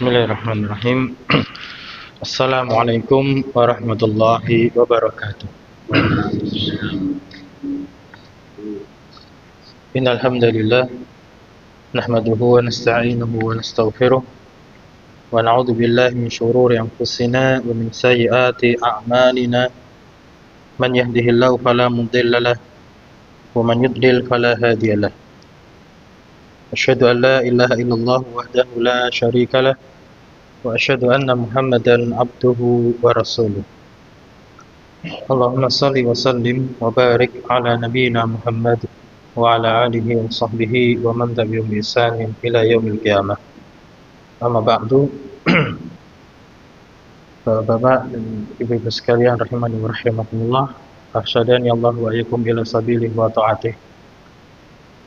Bismillahirrahmanirrahim. Assalamualaikum warahmatullahi wabarakatuh. Innal hamdalillah nahmaduhu wa nasta'inuhu wa nastaghfiruh wa na'udzu billahi min shururi anfusina wa min sayyiati a'malina. Man yahdihillahu fala mudilla lahu wa man yudlil fala hadiya lahu. Asyhadu an la ilaha illallah wahdahu la syarika lah wa asyhadu anna Muhammadan abduhu wa rasuluh. Allahumma salli wa sallim wa barik ala nabiyyina Muhammad wa ala alihi wa sahbihi wa man tabi'ahum bi ihsanin ila yaumil qiyamah. Amma ba'du. Bapak-bapak dan ibu-ibu sekalian rahimani wa rahimakumullah, arsyadani Allah wa iyyakum ila sabilihi wa ta'atihi.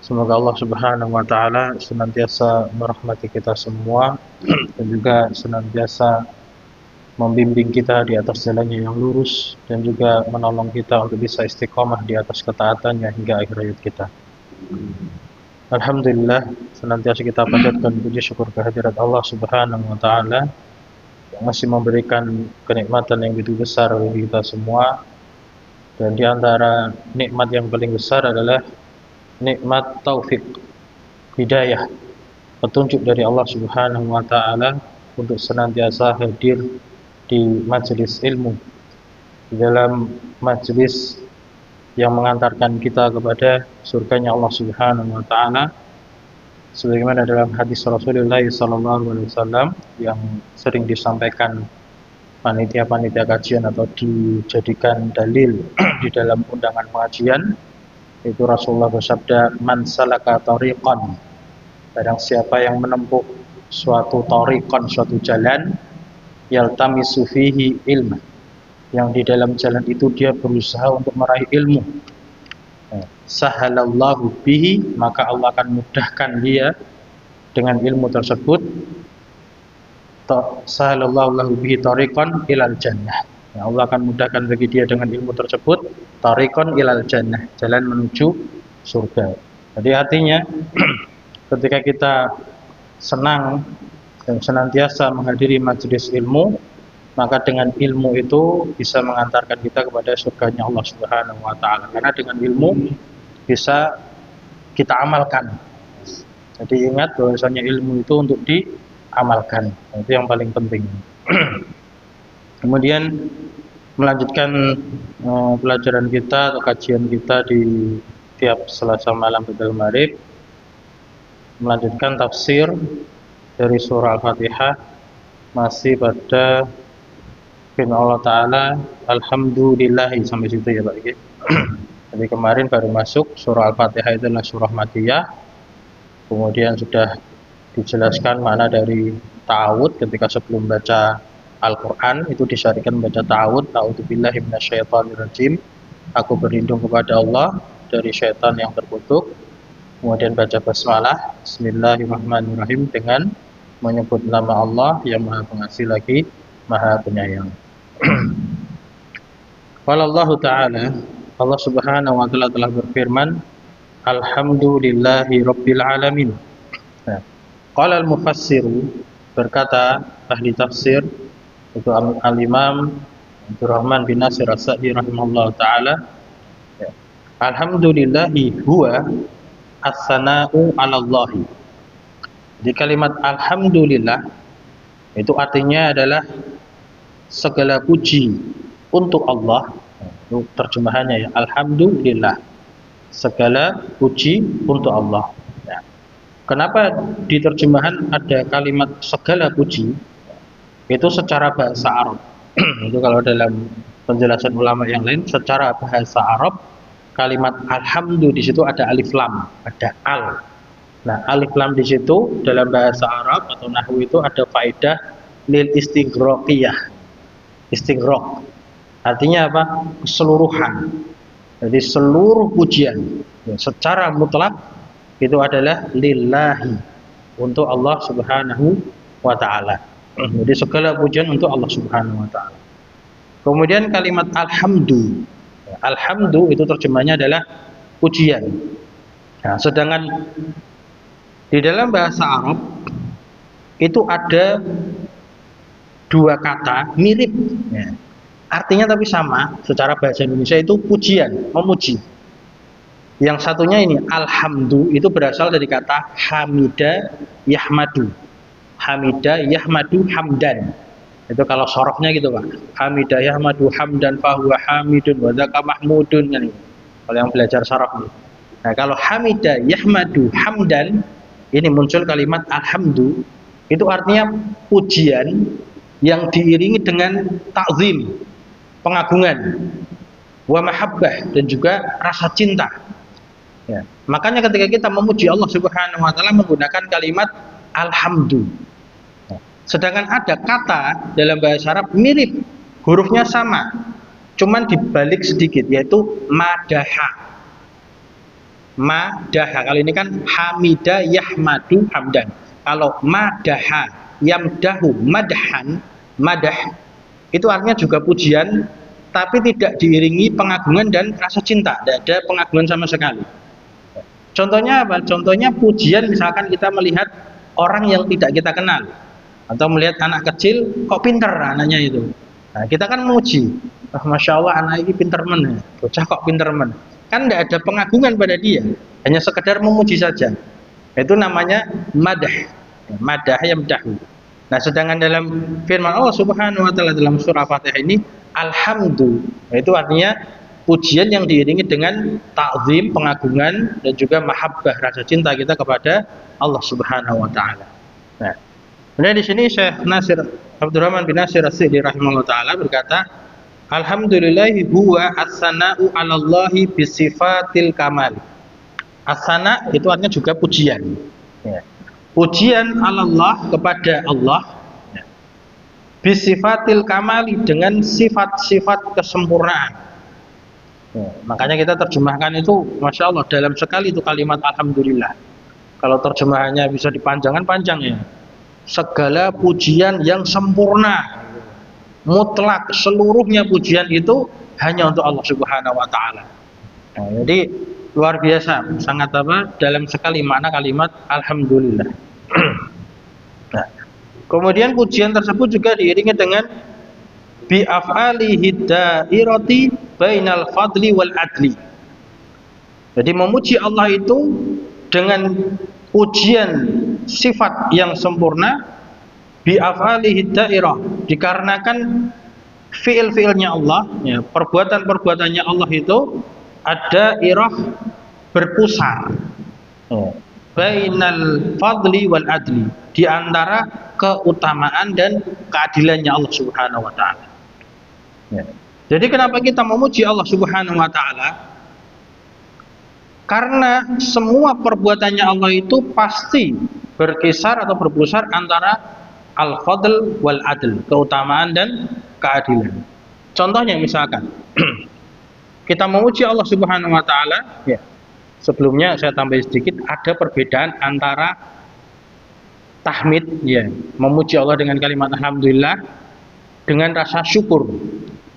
Semoga Allah Subhanahu wa taala senantiasa merahmati kita semua dan juga senantiasa membimbing kita di atas jalannya yang lurus dan juga menolong kita untuk bisa istiqomah di atas ketaatannya hingga akhir hayat kita. Alhamdulillah, senantiasa kita panjatkan puji syukur kehadirat Allah Subhanahu wa taala yang masih memberikan kenikmatan yang begitu besar bagi kita semua. Dan di antara nikmat yang paling besar adalah nikmat taufik, hidayah, petunjuk dari Allah Subhanahu wa taala untuk senantiasa hadir di majelis ilmu, di dalam majelis yang mengantarkan kita kepada surganya Allah Subhanahu wa taala, sebagaimana dalam hadis Rasulullah sallallahu alaihi wasallam yang sering disampaikan panitia-panitia kajian atau dijadikan dalil di dalam undangan pengajian. Itu Rasulullah bersabda, man salaka tariqan, barang siapa yang menempuh suatu tariqan, suatu jalan, yaltamisu fihi ilma, yang di dalam jalan itu dia berusaha untuk meraih ilmu, sahalallahu bihi, maka Allah akan mudahkan dia dengan ilmu tersebut. Sahalallahu lahu bihi tariqan ilal jannah, Allah akan mudahkan bagi dia dengan ilmu tersebut tariqan ilal jannah, jalan menuju surga. Jadi artinya ketika kita senang dan senantiasa menghadiri majelis ilmu, maka dengan ilmu itu bisa mengantarkan kita kepada surganya Allah Subhanahu wa taala. Karena dengan ilmu bisa kita amalkan. Jadi ingat bahwasanya ilmu itu untuk diamalkan. Itu yang paling penting. Kemudian melanjutkan pelajaran kita atau kajian kita di tiap Selasa malam setelah Maghrib, melanjutkan tafsir dari surah Al-Fatihah, masih pada firman Allah Ta'ala, alhamdulillahi, sampai situ ya Pak. Jadi kemarin baru masuk surah Al-Fatihah, itu adalah surah Madiyah. Kemudian sudah dijelaskan makna dari ta'awud ketika sebelum baca Al-Quran, itu disyariatkan membaca ta'awud, a'udzubillahi minasyaitonirrajim, aku berlindung kepada Allah dari syaitan yang terkutuk. Kemudian baca basmalah, bismillahirrahmanirrahim, dengan menyebut nama Allah yang maha pengasih lagi maha penyayang. Wallahu ta'ala, Allah Subhanahu wa ta'ala telah berfirman, alhamdulillahi rabbil alamin. Qala al-mufassiru, berkata ahli tafsir, itu Al-Imam Abdurrahman bin Nasir As-Sa'di rahimahullah ta'ala, alhamdulillahi huwa as-sana'u 'ala Allahi. Di kalimat alhamdulillah itu artinya adalah segala puji untuk Allah. Itu terjemahannya ya, alhamdulillah, segala puji untuk Allah. Kenapa di terjemahan ada kalimat segala puji? Itu secara bahasa Arab. Itu kalau dalam penjelasan ulama yang lain, secara bahasa Arab kalimat alhamdu di situ ada alif lam, ada al. Nah, alif lam di situ dalam bahasa Arab atau nahwu itu ada faedah lil istighraqiyah. Istighraq artinya apa? Keseluruhan. Jadi seluruh pujian secara mutlak itu adalah lillahi, untuk Allah Subhanahu wa taala. Jadi segala pujian untuk Allah Subhanahu wa taala. Kemudian kalimat alhamdu. Alhamdu itu terjemahnya adalah pujian. Nah, sedangkan di dalam bahasa Arab itu ada dua kata mirip, ya. Artinya tapi sama. Secara bahasa Indonesia itu pujian, memuji. Yang satunya ini alhamdu, itu berasal dari kata hamida yahmadu. Hamida yahmadu hamdan. Itu kalau sorofnya gitu Pak. Hamida yahmadu hamdan fahuwa hamidun wa dzaka mahmudun kan itu. Kalau yang belajar sorof ini. Nah, kalau hamida yahmadu hamdan, ini muncul kalimat alhamdu, itu artinya pujian yang diiringi dengan takzim, pengagungan, wa mahabbah, dan juga rasa cinta. Ya. Makanya ketika kita memuji Allah Subhanahu wa taala menggunakan kalimat alhamdu. Ya. Sedangkan ada kata dalam bahasa Arab mirip, hurufnya sama, cuman dibalik sedikit, yaitu madaha. Madaha, kalau ini kan hamida yahmadu hamdan. Kalau madaha yamdahu madhan, madah itu artinya juga pujian, tapi tidak diiringi pengagungan dan rasa cinta. Tidak ada pengagungan sama sekali. Contohnya apa? Contohnya pujian, misalkan kita melihat orang yang tidak kita kenal, atau melihat anak kecil, kok pinter anaknya itu. Nah, kita kan memuji, oh, masya Allah anak ini pinter men, bocah kok pinter men. Kan tidak ada pengagungan pada dia, hanya sekedar memuji saja. Itu namanya madah, madah yamdahu. Nah, sedangkan dalam firman Allah Subhanahu wa taala dalam surah Fatihah ini alhamdu, itu artinya pujian yang diiringi dengan takzim, pengagungan, dan juga mahabbah, rasa cinta kita kepada Allah Subhanahu wa taala. Nah, kemudian di sini Syekh Nasir Abdurrahman bin Nasir As-Sa'di rahimahullah taala berkata, alhamdulillahi huwa as-sana'u 'alallahi bisifatil kamal. As-sana' itu artinya juga pujian. Ya. Pujian Allah kepada Allah, ya, bisifatil kamali, dengan sifat-sifat kesempurnaan. Ya, makanya kita terjemahkan itu, masya Allah, dalam sekali itu kalimat alhamdulillah. Kalau terjemahannya bisa dipanjangkan panjang ya. Segala pujian yang sempurna, mutlak, seluruhnya pujian itu hanya untuk Allah Subhanahu wa taala. Nah, jadi luar biasa, sangat apa dalam sekali makna kalimat alhamdulillah. Nah, kemudian pujian tersebut juga diiringi dengan bi af'alihi dairati bainal fadli wal adli. Jadi memuji Allah itu dengan pujian sifat yang sempurna, bi af'alihi dairah, dikarenakan fiil-fiilnya Allah, ya, perbuatan-perbuatannya Allah itu ada irah berpusar, ya, bainal fadli wal adli, di antara keutamaan dan keadilannya Allah Subhanahu wa taala. Ya. Jadi kenapa kita memuji Allah Subhanahu wa taala? Karena semua perbuatannya Allah itu pasti berkisar atau berpusar antara al-fadl wal adl, keutamaan dan keadilan. Contohnya misalkan kita memuji Allah Subhanahu wa taala, ya. Sebelumnya saya tambah sedikit, ada perbedaan antara tahmid, ya, memuji Allah dengan kalimat alhamdulillah, dengan rasa syukur.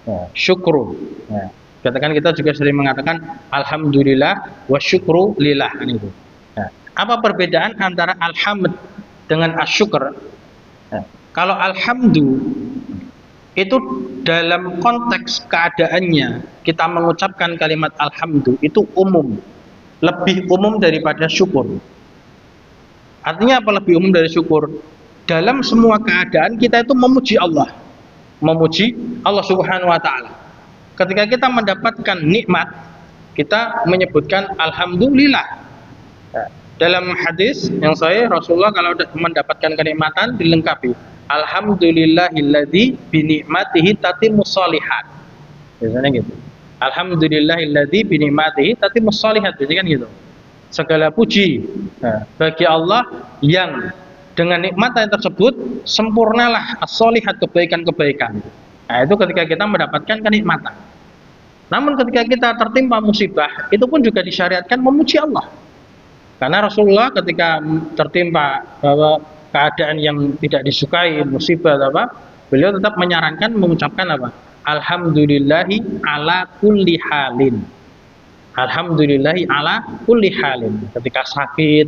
Ya, syukru. Ya. Katakan kita juga sering mengatakan alhamdulillah wa syukru lillah, itu. Ya. Apa perbedaan antara alhamd dengan asyukur? Ya. Kalau alhamdu itu dalam konteks keadaannya kita mengucapkan kalimat alhamdu itu umum, lebih umum daripada syukur. Artinya apa lebih umum dari syukur? Dalam semua keadaan kita itu memuji Allah Subhanahu wa taala. Ketika kita mendapatkan nikmat, kita menyebutkan alhamdulillah. Dalam hadis yang sahih, Rasulullah kalau mendapatkan kenikmatan dilengkapi alhamdulillahilladzi bi ni'matihi tatimmus shalihat. Biasanya gitu. Alhamdulillahilladzi bi ni'matihi tatimmus shalihat. Jadi kan gitu. Segala puji bagi Allah yang dengan nikmatan tersebut sempurnalah as-shalihat, kebaikan-kebaikan. Nah, itu ketika kita mendapatkan kenikmatan. Namun ketika kita tertimpa musibah, itu pun juga disyariatkan memuji Allah. Karena Rasulullah ketika tertimpa bahwa keadaan yang tidak disukai, musibah apa, beliau tetap menyarankan mengucapkan apa? Alhamdulillahi ala kulli halin. Alhamdulillahi ala kulli halin. Ketika sakit,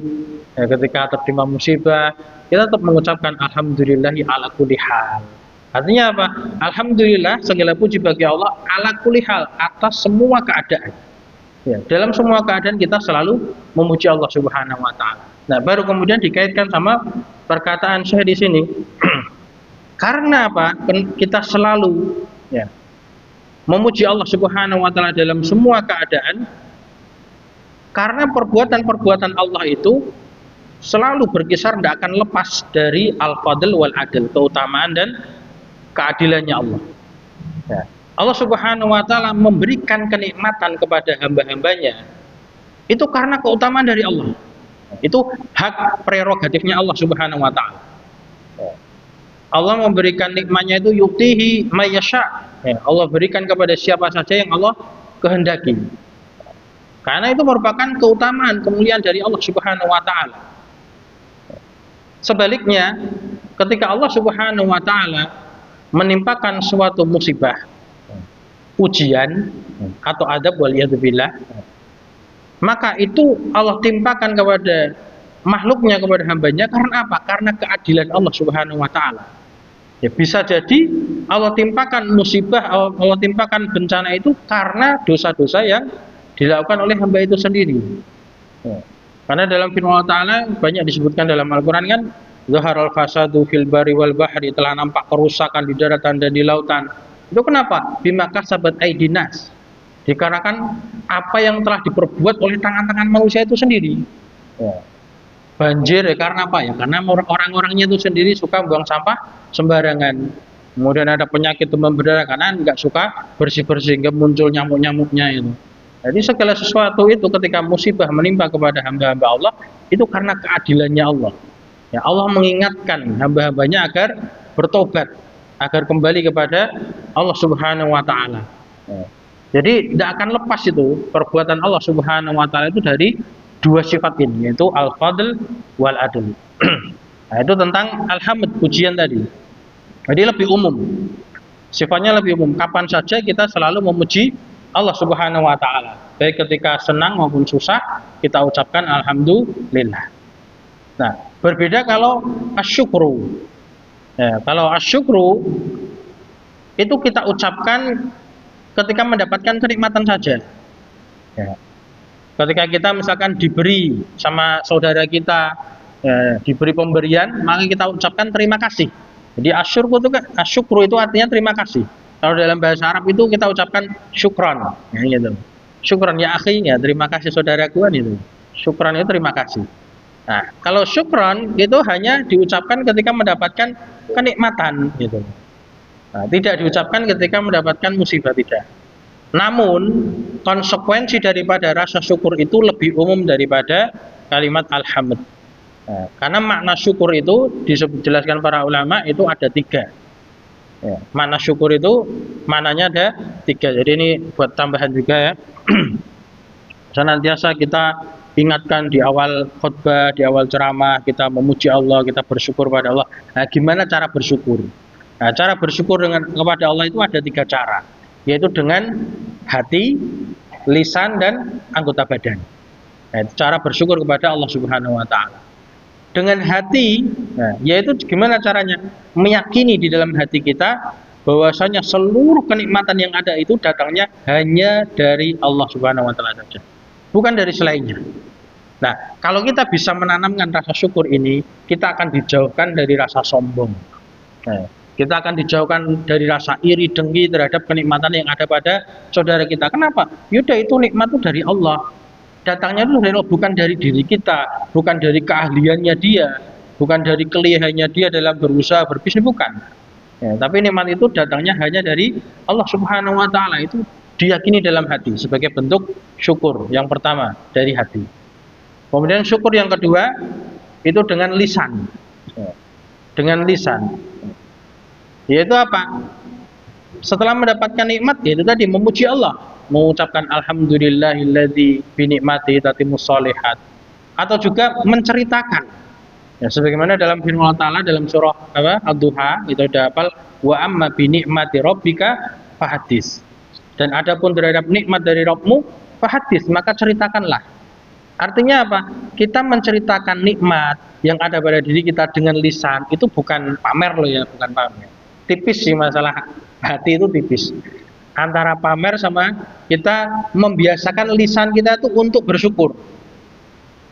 ketika tertimpa musibah, kita tetap mengucapkan alhamdulillahi ala kulli hal. Artinya apa? Alhamdulillah, segala puji bagi Allah ala kulli hal, atas semua keadaan. Ya, dalam semua keadaan kita selalu memuji Allah Subhanahu wa taala. Nah, baru kemudian dikaitkan sama perkataan saya di sini. Karena apa? Kita selalu ya memuji Allah Subhanahu wa taala dalam semua keadaan, karena perbuatan-perbuatan Allah itu selalu berkisar, tidak akan lepas dari al-fadl wal adl, keutamaan dan keadilannya Allah. Ya. Allah Subhanahu wa taala memberikan kenikmatan kepada hamba-hambanya itu karena keutamaan dari Allah. Itu hak prerogatifnya Allah Subhanahu wa taala. Ya. Allah memberikan nikmatnya itu yuktihi mayyasha. Ya, Allah berikan kepada siapa saja yang Allah kehendaki. Karena itu merupakan keutamaan, kemuliaan dari Allah Subhanahu wa taala. Sebaliknya, ketika Allah Subhanahu wa taala menimpakan suatu musibah, ujian atau adab waliyadzubillah, maka itu Allah timpakan kepada makhluknya, kepada hambanya karena apa? Karena keadilan Allah Subhanahu wa taala. Ya, bisa jadi Allah timpakan musibah, Allah timpakan bencana itu karena dosa-dosa yang dilakukan oleh hamba itu sendiri. Ya. Karena dalam firman Allah Ta'ala banyak disebutkan dalam Al-Quran kan, zaharal fasadu fil bari wal bahri, telah nampak kerusakan di daratan dan di lautan. Itu kenapa? Bima kasabat aidinas, dikarenakan apa yang telah diperbuat oleh tangan-tangan manusia itu sendiri. Ya. Banjir ya karena apa ya? Karena orang-orangnya itu sendiri suka buang sampah sembarangan. Kemudian ada penyakit demam berdarah karena nggak suka bersih-bersih, hingga muncul nyamuk-nyamuknya itu. Jadi segala sesuatu itu ketika musibah menimpa kepada hamba-hamba Allah itu karena keadilannya Allah. Ya, Allah mengingatkan hamba-hambanya agar bertobat, agar kembali kepada Allah Subhanahu wa taala. Ya. Jadi tidak akan lepas itu perbuatan Allah Subhanahu wa taala itu dari dua sifat ini, yaitu al-fadl wal adl. Nah, itu tentang alhamd, pujian tadi. Jadi lebih umum. Sifatnya lebih umum. Kapan saja kita selalu memuji Allah Subhanahu wa taala. Baik ketika senang maupun susah, kita ucapkan alhamdulillah. Nah, berbeda kalau asyukru. Ya, kalau asyukru itu kita ucapkan ketika mendapatkan kenikmatan saja. Ya. Ketika kita misalkan diberi sama saudara kita, ya, diberi pemberian, maka kita ucapkan terima kasih. Jadi asyukru itu artinya terima kasih. Kalau dalam bahasa Arab itu kita ucapkan syukron, ya, gitu. Syukron ya akhi, ya terima kasih saudaraku kan itu. Syukron itu terima kasih. Nah, kalau syukron itu hanya diucapkan ketika mendapatkan kenikmatan, gitu. Nah, tidak diucapkan ketika mendapatkan musibah, tidak. Namun konsekuensi daripada rasa syukur itu lebih umum daripada kalimat alhamd. Nah, karena makna syukur itu dijelaskan para ulama itu ada tiga. Ya, makna syukur itu maknanya ada tiga. Jadi ini buat tambahan juga ya. Senantiasa kita ingatkan di awal khutbah, di awal ceramah, kita memuji Allah, kita bersyukur pada Allah. Nah, gimana cara bersyukur? Nah, cara bersyukur kepada Allah itu ada tiga cara, yaitu dengan hati, lisan, dan anggota badan. Nah, cara bersyukur kepada Allah Subhanahu wa taala. Dengan hati, nah, yaitu gimana caranya? Meyakini di dalam hati kita bahwasanya seluruh kenikmatan yang ada itu datangnya hanya dari Allah Subhanahu wa taala saja, bukan dari selainnya. Nah, kalau kita bisa menanamkan rasa syukur ini, kita akan dijauhkan dari rasa sombong. Nah, kita akan dijauhkan dari rasa iri dengki terhadap kenikmatan yang ada pada saudara kita. Kenapa? Yaudah, itu nikmat itu dari Allah. Datangnya itu dari Allah, bukan dari diri kita, bukan dari keahliannya dia, bukan dari kelihayannya dia dalam berusaha berbisnis, bukan. Ya, tapi nikmat itu datangnya hanya dari Allah Subhanahu wa taala. Itu diyakini dalam hati sebagai bentuk syukur yang pertama dari hati. Kemudian syukur yang kedua itu dengan lisan. Ya, dengan lisan. Yaitu apa? Setelah mendapatkan nikmat, yaitu tadi memuji Allah, mengucapkan alhamdulillahilladzi bi ni'matihi tatimmus shalihat, atau juga menceritakan. Ya, sebagaimana dalam firman Allah Ta'ala dalam surah Ad-Duha, itu ada hafal, wa amma bi ni'mati rabbika fahadits. Dan adapun terhadap nikmat dari Rabbmu, fahadits, maka ceritakanlah. Artinya apa? Kita menceritakan nikmat yang ada pada diri kita dengan lisan itu bukan pamer loh ya, bukan pamer. Tipis sih masalah hati itu tipis. Antara pamer sama kita membiasakan lisan kita itu untuk bersyukur.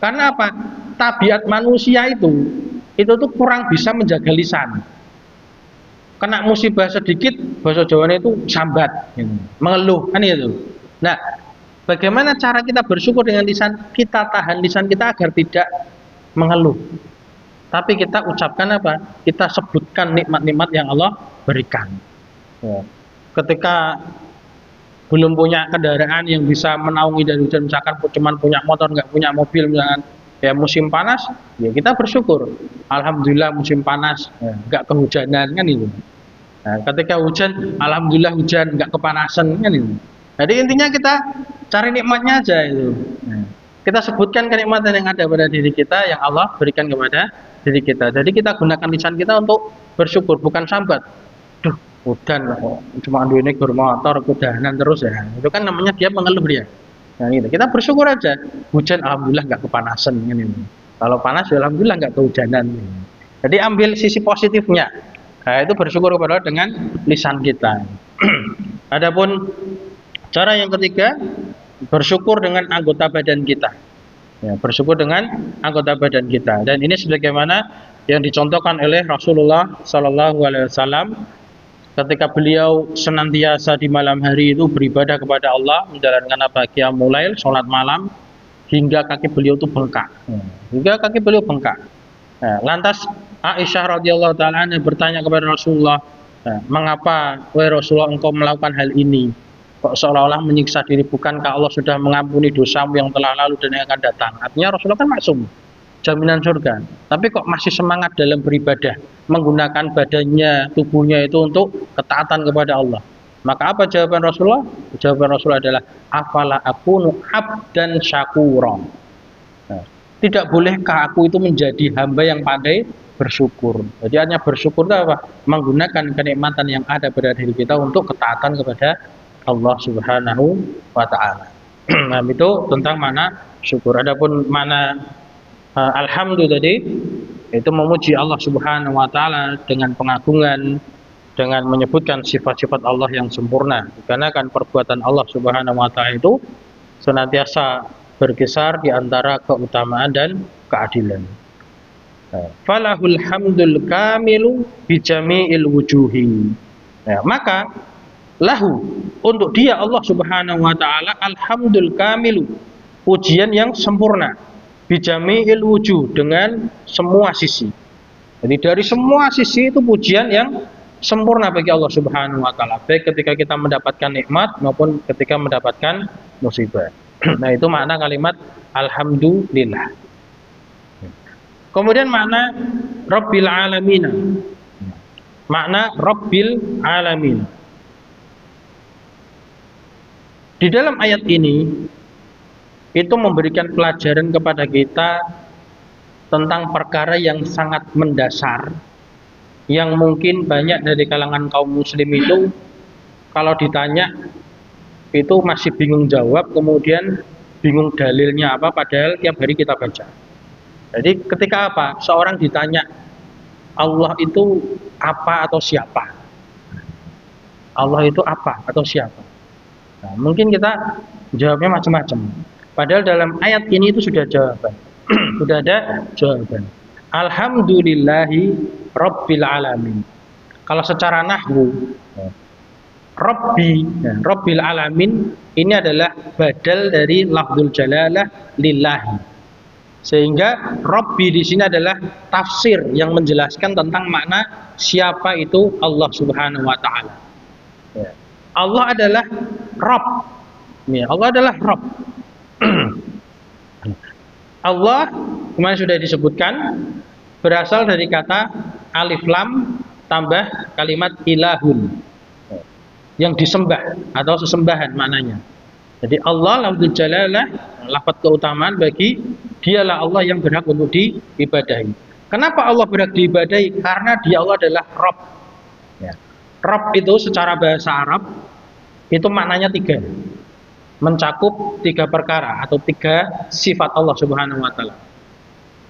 Karena apa? Tabiat manusia itu tuh kurang bisa menjaga lisan. Kena musibah sedikit, bahasa Jawanya itu sambat, mengeluh, kan itu. Nah, bagaimana cara kita bersyukur dengan lisan? Kita tahan lisan kita agar tidak mengeluh. Tapi kita ucapkan apa? Kita sebutkan nikmat-nikmat yang Allah berikan. Ya. Ketika belum punya kendaraan yang bisa menaungi dari hujan, misalkan cuma punya motor, nggak punya mobil, misalkan ya musim panas, ya kita bersyukur. Alhamdulillah musim panas, ya, nggak kehujanan, kan itu. Nah, ketika hujan, alhamdulillah hujan, nggak kepanasan, kan itu. Jadi intinya kita cari nikmatnya aja itu. Nah, kita sebutkan kenikmatan yang ada pada diri kita yang Allah berikan kepada diri kita. Jadi kita gunakan lisan kita untuk bersyukur, bukan sambat. Duh, udan cuma duit ini bermotor, kudanan terus ya. Itu kan namanya dia mengeluh dia. Nah, gitu. Kita bersyukur aja. Hujan alhamdulillah nggak kepanasan, kan itu. Kalau panas ya alhamdulillah nggak kehujanan. Jadi ambil sisi positifnya. Nah, itu bersyukur kepada Allah dengan lisan kita. Adapun cara yang ketiga, bersyukur dengan anggota badan kita. Ya, bersyukur dengan anggota badan kita. Dan ini sebagaimana yang dicontohkan oleh Rasulullah Sallallahu Alaihi Wasallam ketika beliau senantiasa di malam hari itu beribadah kepada Allah, menjalankan apa? Qiyamul lail, sholat malam, hingga kaki beliau itu bengkak. Hingga kaki beliau bengkak. Nah, lantas Aisyah radhiyallahu taala bertanya kepada Rasulullah, mengapa wahai Rasulullah engkau melakukan hal ini? Kok seolah-olah menyiksa diri? Bukankah Allah sudah mengampuni dosamu yang telah lalu dan yang akan datang? Artinya Rasulullah kan maksum, jaminan surga. Tapi kok masih semangat dalam beribadah, menggunakan badannya, tubuhnya itu untuk ketaatan kepada Allah. Maka apa jawaban Rasulullah? Jawaban Rasulullah adalah afala akunu abdan syakura. Nah, tidak bolehkah aku itu menjadi hamba yang pandai bersyukur? Jadi hanya bersyukur itu apa? Menggunakan kenikmatan yang ada pada diri kita untuk ketaatan kepada Allah Subhanahu wa Ta'ala. Nah, itu tentang mana syukur. Adapun mana alhamdulillah tadi itu memuji Allah Subhanahu wa Ta'ala dengan pengagungan, dengan menyebutkan sifat-sifat Allah yang sempurna. Karena kan perbuatan Allah Subhanahu wa Ta'ala itu senantiasa berkisar di antara keutamaan dan keadilan. Falahul hamdul kamilu bijami'il wujuhi. Ya, maka lahu, untuk dia Allah Subhanahu wa Ta'ala, alhamdul kamilu, pujian yang sempurna, bijami'il wujuh, dengan semua sisi. Jadi dari semua sisi itu pujian yang sempurna bagi Allah Subhanahu wa Ta'ala, baik ketika kita mendapatkan nikmat maupun ketika mendapatkan musibah. Nah, itu makna kalimat alhamdulillah. Kemudian makna Rabbil Alamin. Makna Rabbil Alamin. Di dalam ayat ini itu memberikan pelajaran kepada kita tentang perkara yang sangat mendasar, yang mungkin banyak dari kalangan kaum muslim itu kalau ditanya itu masih bingung jawab, kemudian bingung dalilnya apa, padahal tiap hari kita baca. Jadi ketika apa? Seorang ditanya Allah itu apa atau siapa? Allah itu apa atau siapa? Nah, mungkin kita jawabnya macam-macam. Padahal dalam ayat ini itu sudah jawaban. Sudah ada jawaban. Alhamdulillahi Rabbil Alamin. Kalau secara nahwu, Rabbi, Rabbil Alamin ini adalah badal dari lafzul jalalah lillahi. Sehingga Rabbi di sini adalah tafsir yang menjelaskan tentang makna siapa itu Allah Subhanahu wa Ta'ala. Allah adalah Rabb. Allah adalah Rabb. Allah, kemarin sudah disebutkan, berasal dari kata alif lam tambah kalimat ilahun, yang disembah atau sesembahan maknanya. Jadi Allah lafzul jalalah, lafaz keutamaan bagi dialah Allah yang berhak untuk diibadahi. Kenapa Allah berhak diibadahi? Karena dia Allah adalah Rabb. Ya. Rabb itu secara bahasa Arab itu maknanya tiga. mencakup 3 perkara atau 3 sifat Allah Subhanahu wa taala.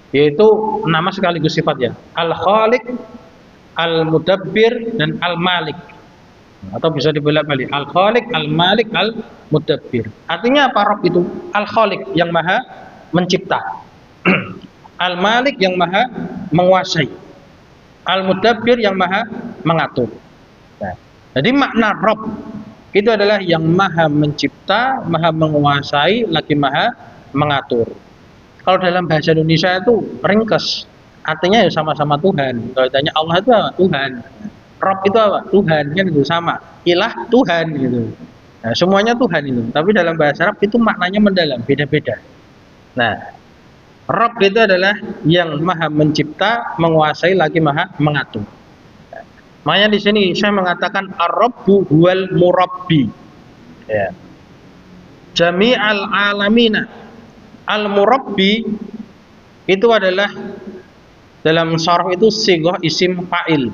Yaitu nama sekaligus sifat ya. Al-Khaliq, Al-Mudabbir dan Al-Malik. Atau bisa dibolak-balik Al-Khaliq, Al-Malik, Al-Mudabbir. Artinya apa Rabb itu? Al-Khaliq yang maha mencipta. Al-Malik yang maha menguasai. Al-Mudabbir yang maha mengatur. Nah, jadi makna Rabb itu adalah yang maha mencipta, maha menguasai, lagi maha mengatur. Kalau dalam bahasa Indonesia itu ringkes, artinya ya sama-sama Tuhan. Kalau ditanya Allah itu apa? Tuhan. Rabb itu apa? Tuhan, kan itu sama. Ilah Tuhan gitu. Nah, semuanya Tuhan itu. Tapi dalam bahasa Arab itu maknanya mendalam, beda-beda. Nah, Rabb itu adalah yang maha mencipta, menguasai, lagi maha mengatur. Makanya di sini saya mengatakan Ar-Rabbu huwal murabbi. Ya. Jami'al alamina. Al-Murabbi itu adalah dalam syarah itu sighah isim fa'il.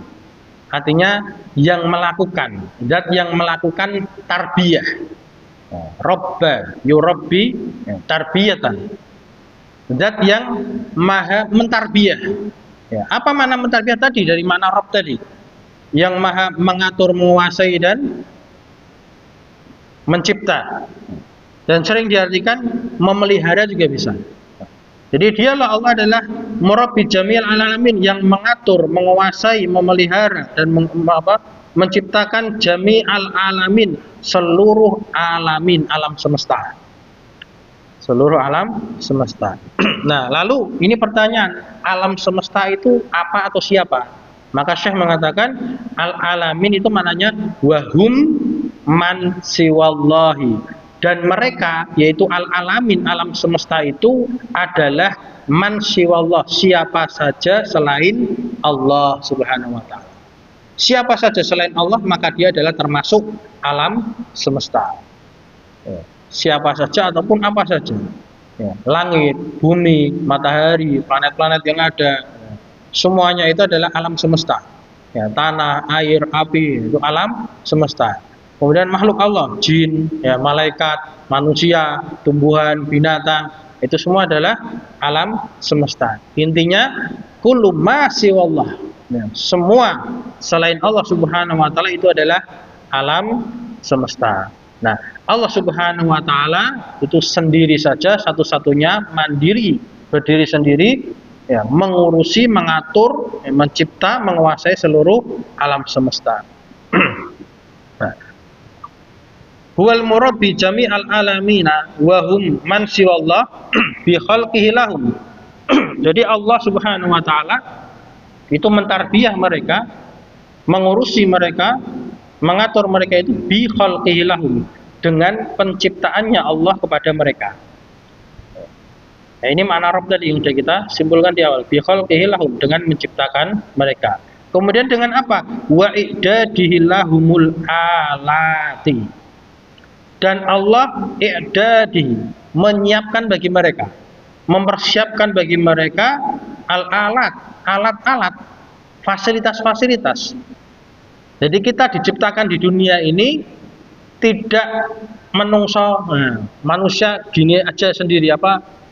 Artinya yang melakukan, zat yang melakukan tarbiyah. Rabba yurabbi tarbiyatan. Zat yang maha mentarbiyah. Ya. Apa makna mentarbiyah tadi dari makna Rabb tadi? Yang maha mengatur, menguasai dan mencipta. Dan sering diartikan memelihara juga bisa. Jadi dialah Allah adalah Murabbi Jamil Alamin, yang mengatur, menguasai, memelihara dan menciptakan Jami'al Alamin, seluruh alamin, alam semesta. Seluruh alam semesta. Nah, lalu ini pertanyaan, alam semesta itu apa atau siapa? Maka Syekh mengatakan al-alamin itu maknanya wahum man siwallahi. Dan mereka, yaitu al-alamin, alam semesta itu adalah man siwallah, siapa saja selain Allah Subhanahu wa taala. Siapa saja selain Allah, maka dia adalah termasuk alam semesta. Siapa saja ataupun apa saja. Langit, bumi, matahari, planet-planet yang ada, semuanya itu adalah alam semesta. Tanah, air, api, itu alam semesta. Kemudian makhluk Allah, jin, malaikat, manusia, tumbuhan, binatang, itu semua adalah alam semesta. Intinya kullu ma siwallah. Semua selain Allah Subhanahu wa taala itu adalah alam semesta. Nah, Allah Subhanahu wa taala itu sendiri saja, satu-satunya, mandiri, berdiri sendiri, mengurusi, mengatur, mencipta, menguasai seluruh alam semesta. Huwal murabbi jami'al alamina wa hum man siwallah bi khalqihi lahum. Jadi Allah Subhanahu wa taala itu mentarbiyah mereka, mengurusi mereka, mengatur mereka itu bi khalqihi lahum, dengan penciptaannya Allah kepada mereka. Nah, ini makna Rabb tadi yang sudah kita simpulkan di awal, bi khalqihi lahum, dengan menciptakan mereka. Kemudian dengan apa? Wa i'dadihi lahumul alati. Dan Allah i'dadi, menyiapkan bagi mereka, mempersiapkan bagi mereka al-alat, alat-alat, fasilitas-fasilitas. Jadi kita diciptakan di dunia ini tidak menungso manusia gini aja sendiri,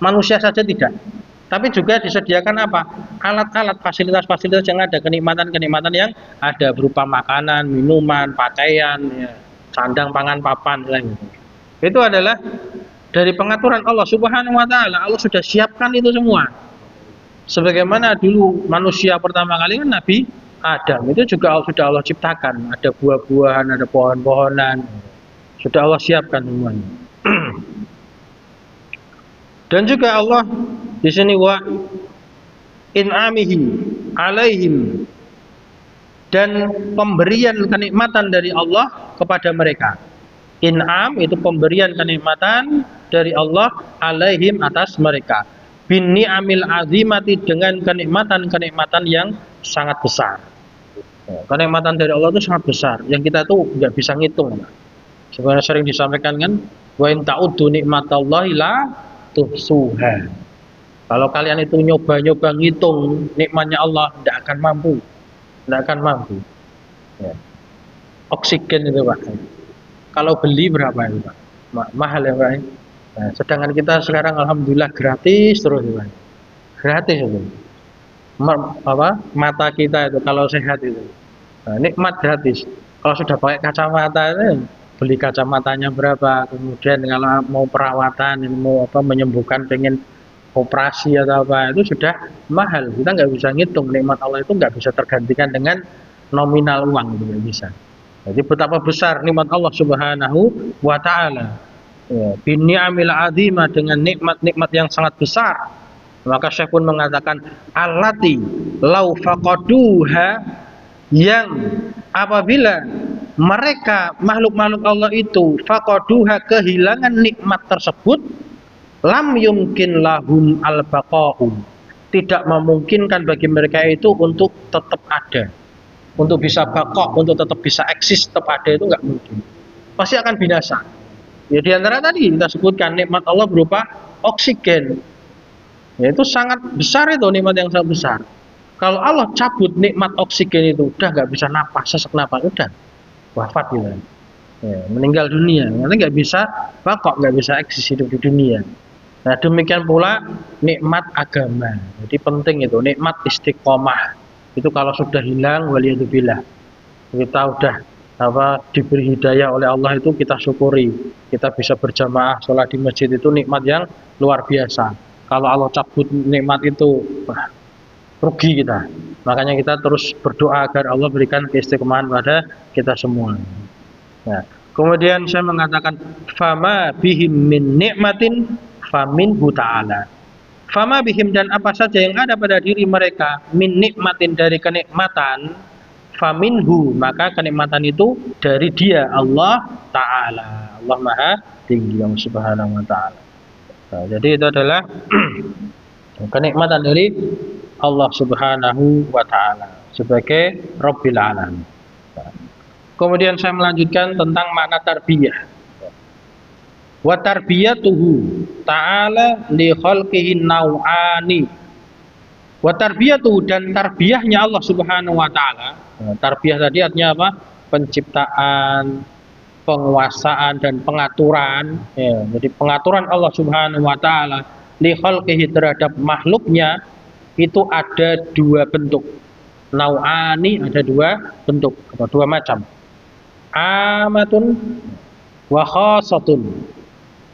manusia saja tidak. Tapi juga disediakan apa? Alat-alat, fasilitas-fasilitas yang ada, kenikmatan-kenikmatan yang ada berupa makanan, minuman, pakaian, sandang, pangan, papan, itu adalah dari pengaturan Allah Subhanahu wa taala. Allah sudah siapkan itu semua. Sebagaimana dulu manusia pertama kali kan Nabi Adam, itu juga sudah Allah ciptakan. Ada buah-buahan, ada pohon-pohonan, sudah Allah siapkan semuanya. Dan juga Allah di sini wa in'amihi alaihim, dan pemberian kenikmatan dari Allah kepada mereka. In'am itu pemberian kenikmatan dari Allah alaihim, atas mereka. Bin ni'amil azimati, dengan kenikmatan-kenikmatan yang sangat besar. Kenikmatan dari Allah itu sangat besar, yang kita tuh nggak bisa ngitung. Sebenarnya sering disampaikan kan, wa in ta'uddu nikmatallahi la tuhsuha. Kalau kalian itu nyoba-nyoba ngitung nikmatnya Allah, tidak akan mampu. Tidak akan mampu. Oksigen itu Pak, kalau beli berapa itu Pak? mahal ya Pak. Nah, sedangkan kita sekarang alhamdulillah gratis terus ya Pak. Gratis itu. Mata kita itu kalau sehat itu. Nah, nikmat gratis. Kalau sudah pakai kacamata itu beli kacamatanya berapa, kemudian kalau mau perawatan, mau menyembuhkan, pengen operasi atau apa itu sudah mahal. Kita nggak bisa ngitung nikmat Allah itu, nggak bisa tergantikan dengan nominal uang, itu nggak bisa. Jadi betapa besar nikmat Allah Subhanahu wa taala. Ya, bini'amil azimah, dengan nikmat-nikmat yang sangat besar. Maka Syekh pun mengatakan allati lau faqaduha, yang apabila mereka makhluk-makhluk Allah itu faqaduha, kehilangan nikmat tersebut, lam yumkin lahum al-baqa'u, tidak memungkinkan bagi mereka itu untuk tetap ada, untuk bisa baqa', untuk tetap bisa eksis, tetap ada, itu enggak mungkin. Pasti akan binasa. Ya di antara tadi kita sebutkan nikmat Allah berupa oksigen. Ya, itu sangat besar, itu nikmat yang sangat besar. Kalau Allah cabut nikmat oksigen itu, udah nggak bisa napas, sesak napas, udah wafat gitu. Ya, meninggal dunia. Nanti nggak bisa baqa', nggak bisa eksis hidup di dunia. Nah demikian pula nikmat agama. Jadi penting itu nikmat istiqomah. Itu kalau sudah hilang, waliyadzubillah, kita udah diberi hidayah oleh Allah, itu kita syukuri. Kita bisa berjamaah sholat di masjid, itu nikmat yang luar biasa. Kalau Allah cabut nikmat itu, rugi kita. Makanya kita terus berdoa agar Allah berikan keistiqomahan pada kita semua. Nah, kemudian saya mengatakan fama bihim min nikmatin faminhu ta'ala. Fama bihim, dan apa saja yang ada pada diri mereka, min nikmatin, dari kenikmatan, faminhu, maka kenikmatan itu dari Dia, Allah Ta'ala. Allah Maha Tinggi yang Subhanahu wa Ta'ala. Nah, jadi itu adalah kenikmatan dari Allah Subhanahu wa Ta'ala sebagai Rabbil Alamin. Kemudian saya melanjutkan tentang makna tarbiyah. Wa tarbiyatuhu ta'ala li khalqihi nau'ani. Wa tarbiyatuhu, dan tarbiyahnya Allah Subhanahu wa Ta'ala. Tarbiyah tadi artinya apa? Penciptaan, penguasaan, dan pengaturan. Ya, jadi pengaturan Allah Subhanahu wa Ta'ala li khalqihi, terhadap makhluknya, itu ada dua bentuk. Nau'ani, ada dua bentuk atau dua macam. Amatun wa khasatun.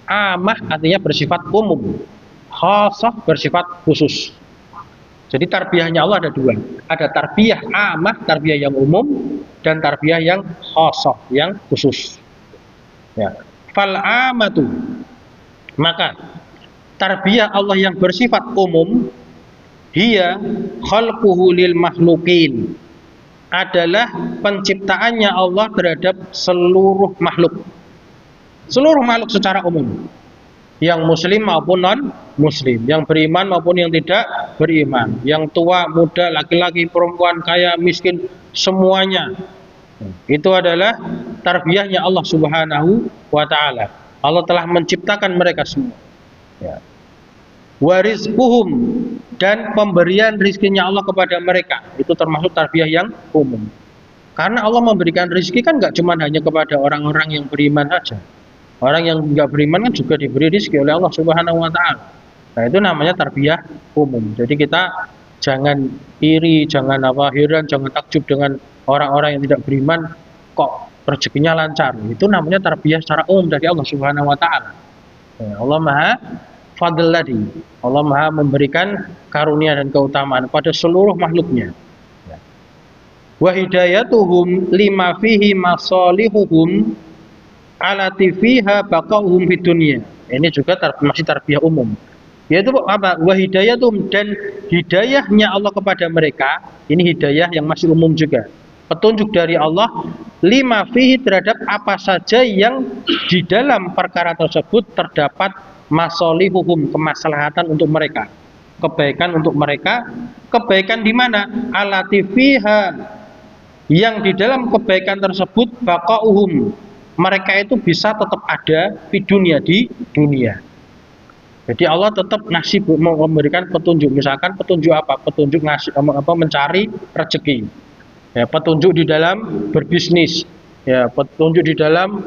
Amah artinya bersifat umum, khasah bersifat khusus. Jadi tarbiyahnya Allah ada dua. Ada tarbiyah amah, tarbiyah yang umum, dan tarbiyah yang khasah, yang khusus. Ya. Fal amatu, maka tarbiyah Allah yang bersifat umum, hiya khalquhu lil makhluqin, adalah penciptaannya Allah terhadap seluruh makhluk. Seluruh makhluk secara umum, yang muslim maupun non muslim, yang beriman maupun yang tidak beriman, yang tua, muda, laki-laki, perempuan, kaya, miskin, semuanya. Itu adalah tarbiyahnya Allah Subhanahu wa Ta'ala. Allah telah menciptakan mereka semua. Ya. Wa rizquhum, dan pemberian rizkinya Allah kepada mereka, itu termasuk tarbiyah yang umum. Karena Allah memberikan rizki kan nggak cuma hanya kepada orang-orang yang beriman saja. Orang yang nggak beriman kan juga diberi rizki oleh Allah Subhanahu wa Ta'ala. Nah itu namanya tarbiyah umum. Jadi kita jangan iri, jangan heran, jangan takjub dengan orang-orang yang tidak beriman kok rezekinya lancar. Itu namanya tarbiyah secara umum dari Allah Subhanahu wa Ta'ala. Ya, Allah Maha Fadl tadi. Allah Maha memberikan karunia dan keutamaan pada seluruh makhluknya. Ya. Wa hidayatuhum lima fihi masalihuhum alati fiha baqauhum fid dunya. Ini juga masih tarbiyah umum. Yaitu apa? Wa hidayatum, dan hidayahnya Allah kepada mereka, ini hidayah yang masih umum juga. Petunjuk dari Allah lima fihi, terhadap apa saja yang di dalam perkara tersebut terdapat masalihuhum, kemaslahatan untuk mereka, kebaikan untuk mereka. Kebaikan di mana? Alati fiha, yang di dalam kebaikan tersebut baqauhum, mereka itu bisa tetap ada di dunia, Jadi Allah tetap memberikan petunjuk. Misalkan petunjuk apa? Petunjuk mencari rezeki. Ya, petunjuk di dalam berbisnis. Ya, petunjuk di dalam